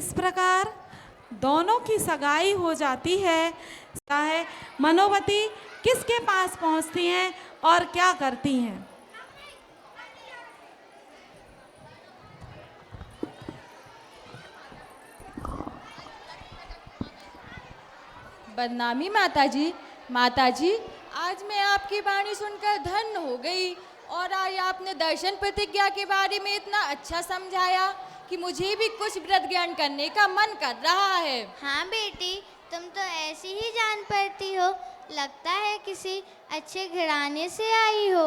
इस प्रकार दोनों की सगाई हो जाती है। मनोवती किसके पास पहुंचती हैं और क्या करती हैं? बदनामी माताजी। माताजी, आज मैं आपकी वाणी सुनकर धन्य हो गई। और आज आपने दर्शन प्रतिज्ञा के बारे में इतना अच्छा समझाया कि मुझे भी कुछ व्रत ग्रहण करने का मन कर रहा है। हाँ बेटी, तुम तो ऐसी ही जान पड़ती हो, लगता है किसी अच्छे घराने से आई हो।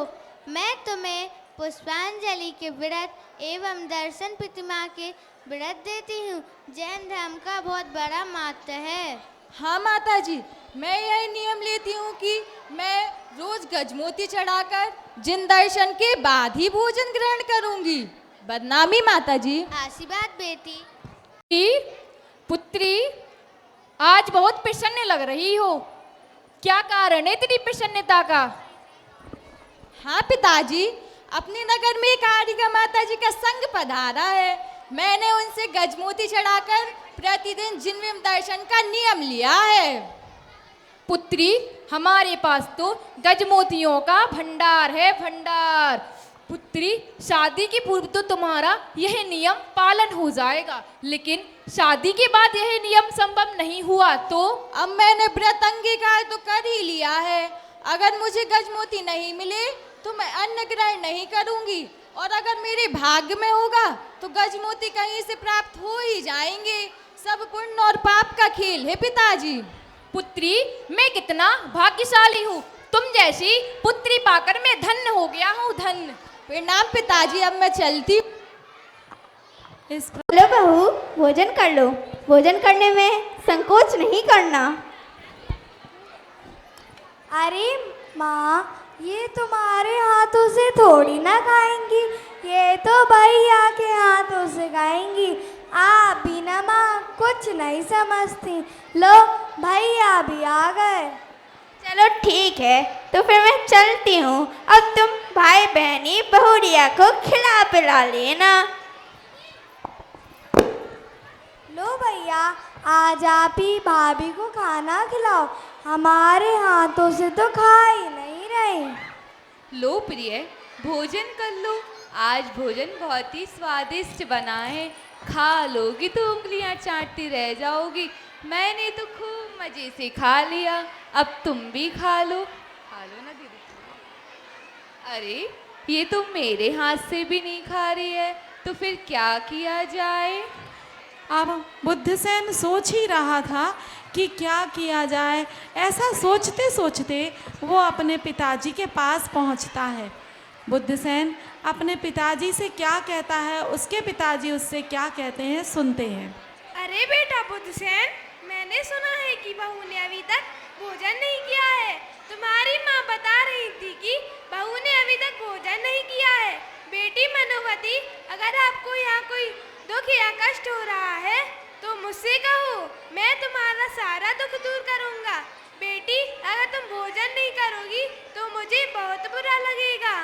मैं तुम्हें पुष्पांजलि के व्रत एवं दर्शन प्रतिमा के व्रत देती हूँ। जैन धर्म का बहुत बड़ा महत्व है। हाँ माताजी, मैं यह नियम लेती हूँ कि मैं रोज गजमोती चढ़ाकर जिन दर्शन के बाद ही भोजन ग्रहण करूंगी। बदनामी माताजी। आशीर्वाद बेटी। पुत्री, आज बहुत प्रसन्न लग रही हो, क्या कारण है तेरी प्रसन्नता का? हाँ पिताजी, अपने नगर में एक आरिका माताजी का संग पधारा है। मैंने उनसे गजमोती चढ़ाकर प्रतिदिन जिनविम दर्शन का नियम लिया है। पुत्री, हमारे पास तो गजमोतियों का भंडार है, भंडार। पुत्री, शादी के पूर्व तो तुम्हारा यह नियम पालन हो जाएगा, लेकिन शादी के बाद यह नियम संभव नहीं हुआ तो? अब मैंने व्रत अंगीकार तो कर ही लिया है। अगर मुझे गजमोती नहीं मिले तो मैं अन्न ग्रहण नहीं करूंगी, और अगर मेरे भाग्य में होगा तो गजमोती कहीं से प्राप्त हो ही जाएंगे। सब पुण्य और पाप का खेल है पिताजी। पुत्री, मैं कितना भाग्यशाली हूँ, तुम जैसी पुत्री पाकर मैं धन्य हो गया हूँ, धन्य। प्रणाम पिताजी, अब मैं चलती। लो बहू, भोजन कर लो। भोजन करने में संकोच नहीं करना। अरे माँ, ये तुम्हारे हाथों से थोड़ी ना खाएंगी, ये तो भैया के हाथों से खाएंगी। आप भी ना माँ कुछ नहीं समझती। लो, भैया भी आ गए। चलो ठीक है, तो फिर मैं चलती हूँ। अब तुम भाई बहनी बहुरिया को खिला पिला लेना। लो भैया, आज आप ही भाभी को खाना खिलाओ, हमारे हाथों से तो खा ही नहीं रहे। लो प्रिय, भोजन कर लो। आज भोजन बहुत ही स्वादिष्ट बना है, खा लोगी तो उंगलियां चाटती रह जाओगी। मैंने तो खूब मजे से खा लिया, अब तुम भी खा लो। खा लो ना दीदी। अरे, ये तो मेरे हाथ से भी नहीं खा रही है, तो फिर क्या किया जाए? अब बुद्धसेन सोच ही रहा था कि क्या किया जाए। ऐसा सोचते सोचते वो अपने पिताजी के पास पहुंचता है। बुद्धसेन अपने पिताजी से क्या कहता है, उसके पिताजी उससे क्या कहते हैं, सुनते हैं। अरे बेटा बुद्धसेन, मैंने सुना है कि बहू ने अभी तक भोजन नहीं किया है। तुम्हारी माँ बता रही थी कि बहू ने अभी तक भोजन नहीं किया है। बेटी मनोवती, अगर आपको यहाँ कोई दुख या कष्ट हो रहा है तो मुझसे कहो, मैं तुम्हारा सारा दुख दूर करूँगा। बेटी, अगर तुम भोजन नहीं करोगी तो मुझे बहुत बुरा लगेगा।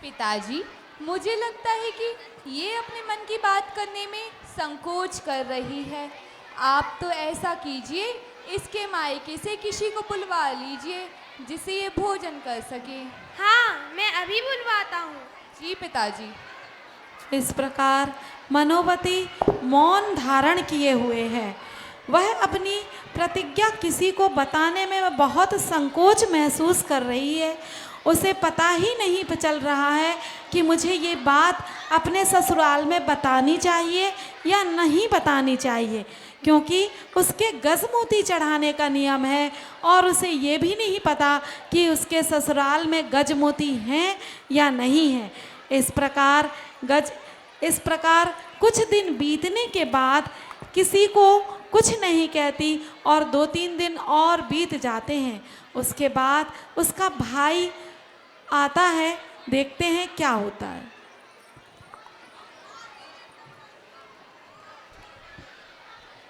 पिताजी, मुझे लगता है कि ये अपने मन की बात करने में संकोच कर रही है। आप तो ऐसा कीजिए, इसके मायके से किसी को बुलवा लीजिए जिसे ये भोजन कर सके। हाँ, मैं अभी बुलवाता हूँ। जी पिताजी। इस प्रकार मनोवती मौन धारण किए हुए है। वह अपनी प्रतिज्ञा किसी को बताने में वह बहुत संकोच महसूस कर रही है। उसे पता ही नहीं चल रहा है कि मुझे ये बात अपने ससुराल में बतानी चाहिए या नहीं बतानी चाहिए, क्योंकि उसके गजमोती चढ़ाने का नियम है और उसे ये भी नहीं पता कि उसके ससुराल में गजमोती हैं या नहीं हैं। इस प्रकार कुछ दिन बीतने के बाद किसी को कुछ नहीं कहती और 2-3 दिन और बीत जाते हैं। उसके बाद उसका भाई आता है, देखते हैं क्या होता है।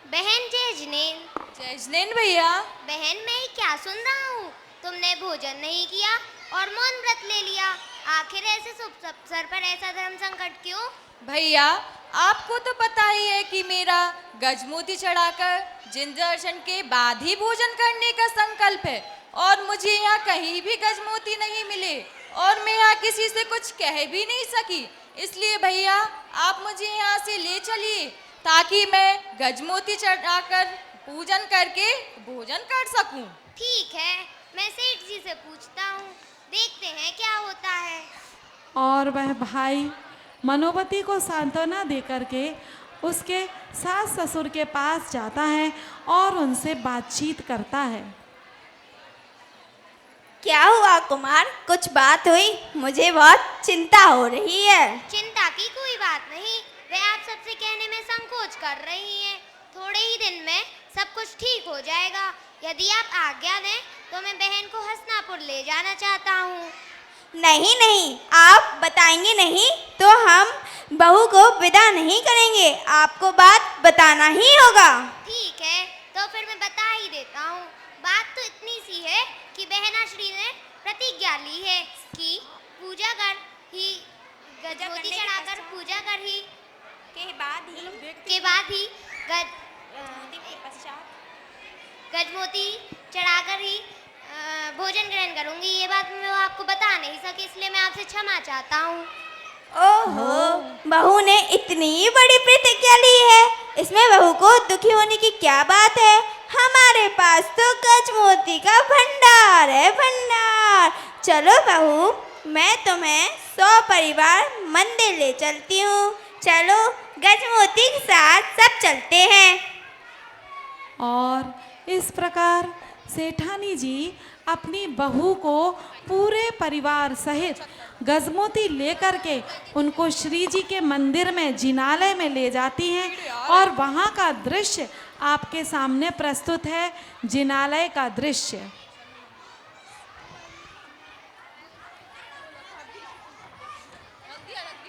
बहन जैजनेन। जैजनेन भैया। बहन, मैं क्या सुन रहा हूँ? तुमने भोजन नहीं किया और मौन व्रत ले लिया। आखिर ऐसे शुभ अवसर पर ऐसा धर्म संकट क्यों? भैया, आपको तो पता ही है कि मेरा गजमोती चढ़ाकर जिन दर्शन के बाद ही भोजन करने का संकल्प है, और मुझे यहाँ कहीं भी गजमोती नहीं मिले और मैं यहाँ किसी से कुछ कह भी नहीं सकी। इसलिए भैया आप मुझे यहाँ से ले चलिए ताकि मैं गजमोती चढ़ाकर पूजन करके भोजन कर सकूं। ठीक है, मैं सेठ जी से पूछता हूँ, देखते हैं क्या होता है। और वह भाई मनोवती को सांत्वना दे करके उसके सास ससुर के पास जाता है और उनसे बातचीत करता है। क्या हुआ कुमार, कुछ बात हुई? मुझे बहुत चिंता हो रही है। चिंता की कोई बात नहीं, वे आप सबसे कहने में संकोच कर रही हैं। थोड़े ही दिन में सब कुछ ठीक हो जाएगा। यदि आप आज्ञा दें तो मैं बहन को हसनापुर ले जाना चाहता हूँ। नहीं नहीं, आप बताएंगे नहीं तो हम बहू को विदा नहीं करेंगे। आपको बात बताना ही होगा। ठीक है, तो फिर मैं बता ही देता हूँ। बात तो इतनी सी है कि बहना श्री ने प्रतिज्ञा ली है कि पूजा कर ही गजमोती चढ़ाकर पूजा कर ही के बाद ही गजमोती चढ़ाकर ही भोजन ग्रहण करूंगी। ये बात मैं आपको बता नहीं सकी, इसलिए मैं आपसे क्षमा चाहता हूँ। ओहो, बहू ने इतनी बड़ी प्रतिज्ञा ली है, इसमें बहू को दुखी होने की क्या बात है? हमारे पास तो गजमोती का भंडार है, भंडार। चलो बहू, मैं तुम्हें 100 परिवार मंदिर ले चलती हूँ। चलो गजमोती के साथ सब चलते हैं। और इस प्रकार सेठानी जी अपनी बहू को पूरे परिवार सहित गजमोती लेकर के उनको श्री जी के मंदिर में जिनालय में ले जाती हैं और वहाँ का दृश्य आपके सामने प्रस्तुत है, जिनालय का दृश्य।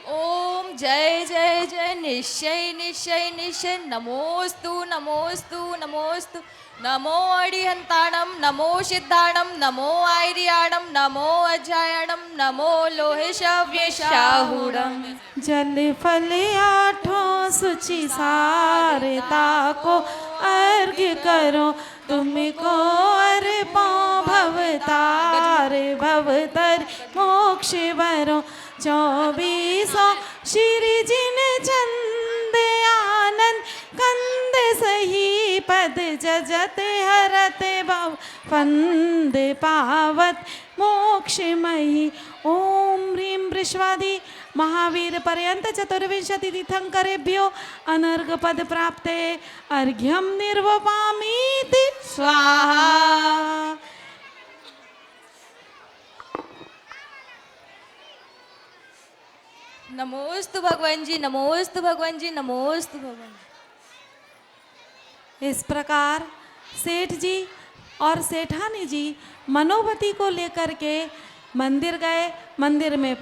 ओम जय जय जय निश्चय निश्चय निश्चय नमोस्तु नमोस्तु नमोस्तु। नमो अड़िहंताणम, नमो सिद्धाणम, नमो आयरियाणम, नमो अजायणम, नमो लोहेशव्यशाहूणम। जल फल आठों सुचि सारता को अर्घ्य करो, तुमको अर्पो भवतार भवतर मोक्ष भरो। 24 श्री जिन चंद आनंद कंद सही पद जजत हरत भव फंद पावत मोक्षमयी। ओम ह्रीं वृषवादी महावीर पर्यंत चतुर्विंशति तीर्थंकरेभ्यो अनर्घ पद प्राप्ते अर्घ्यम निर्वपामीति स्वाहा। नमोस्तु भगवान जी, नमोस्तु भगवान जी, नमोस्तु भगवान जी। इस प्रकार सेठ जी और सेठानी जी मनोवती को लेकर के मंदिर गए। मंदिर में